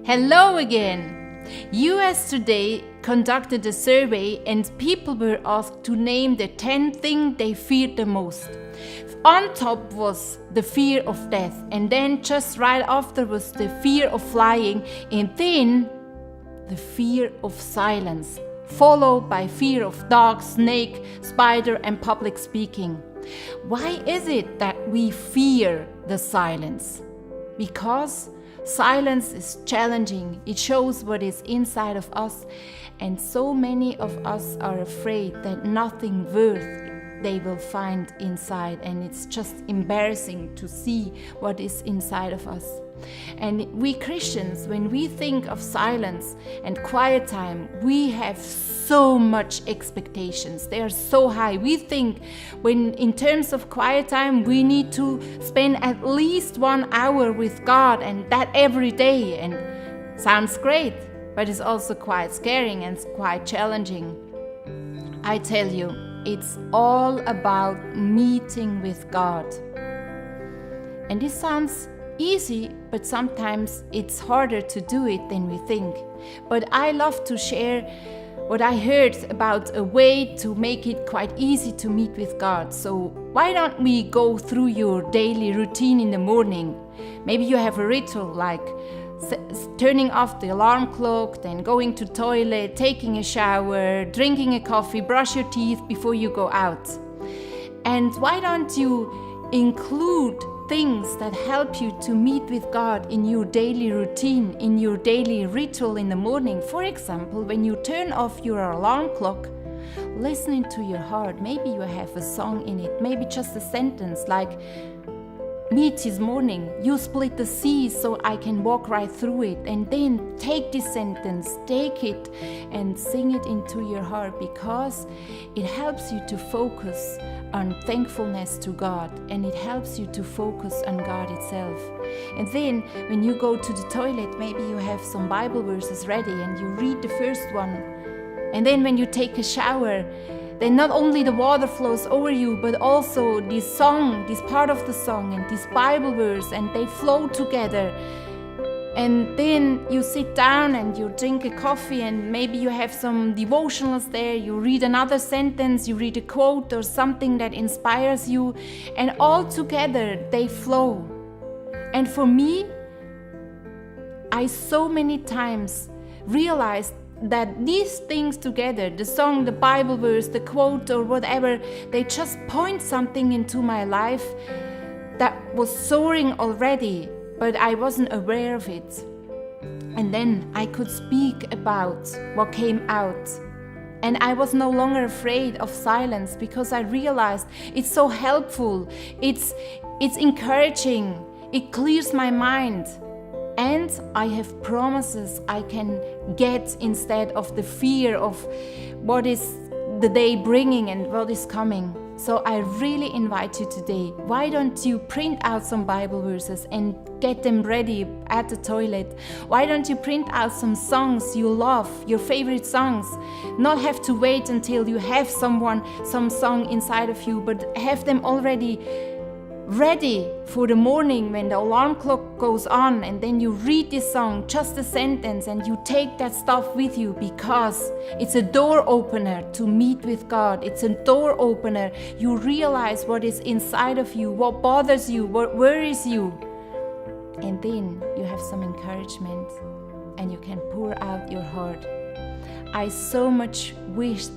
Hello again! US Today conducted a survey and people were asked to name the 10 things they feared the most. On top was the fear of death, and then just right after was the fear of flying, and then the fear of silence, followed by fear of dog, snake, spider and public speaking. Why is it that we fear the silence? Because silence is challenging. It shows what is inside of us, and so many of us are afraid that nothing worth they will find inside, and it's just embarrassing to see what is inside of us. And we Christians, when we think of silence and quiet time, we have so much expectations. They are so high. We think when in terms of quiet time, we need to spend at least 1 hour with God, and that every day. And sounds great, but it's also quite scary and quite challenging. I tell you, it's all about meeting with God. And this sounds easy, but sometimes it's harder to do it than we think. But I love to share what I heard about a way to make it quite easy to meet with God. So why don't we go through your daily routine in the morning? Maybe you have a ritual like turning off the alarm clock, then going to toilet, taking a shower, drinking a coffee, brush your teeth before you go out. And why don't you include things that help you to meet with God in your daily routine, in your daily ritual in the morning? For example, when you turn off your alarm clock, listening to your heart. Maybe you have a song in it, maybe just a sentence like, "Meet this morning, you split the sea so I can walk right through it." And then take this sentence, take it and sing it into your heart, because it helps you to focus on thankfulness to God, and it helps you to focus on God itself. And then when you go to the toilet, maybe you have some Bible verses ready and you read the first one. And then when you take a shower, then not only the water flows over you, but also this song, this part of the song and this Bible verse, and they flow together. And then you sit down and you drink a coffee, and maybe you have some devotionals there, you read another sentence, you read a quote or something that inspires you, and all together they flow. And for me, I so many times realized that these things together, the song, the Bible verse, the quote or whatever, they just point something into my life that was soaring already, but I wasn't aware of it. And then I could speak about what came out. And I was no longer afraid of silence, because I realized it's so helpful, it's encouraging, it clears my mind. And I have promises I can get instead of the fear of what is the day bringing and what is coming. So I really invite you today, why don't you print out some Bible verses and get them ready at the toilet? Why don't you print out some songs you love, your favorite songs? Not have to wait until you have some song inside of you, but have them already ready for the morning when the alarm clock goes on, and then you read this song, just a sentence, and you take that stuff with you, because it's a door opener to meet with God. It's a door opener. You realize what is inside of you, what bothers you, what worries you, and then you have some encouragement and you can pour out your heart. I so much wish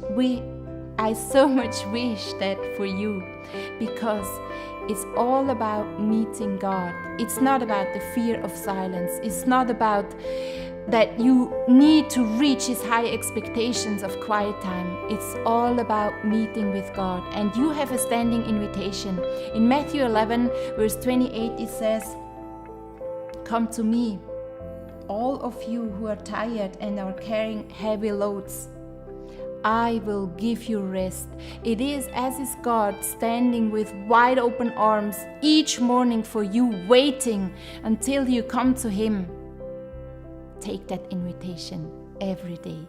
that for you, because it's all about meeting God. It's not about the fear of silence. It's not about that you need to reach His high expectations of quiet time. It's all about meeting with God. And you have a standing invitation. In Matthew 11, verse 28, it says, "Come to me, all of you who are tired and are carrying heavy loads. I will give you rest." It is as is God standing with wide open arms each morning for you, waiting until you come to Him. Take that invitation every day.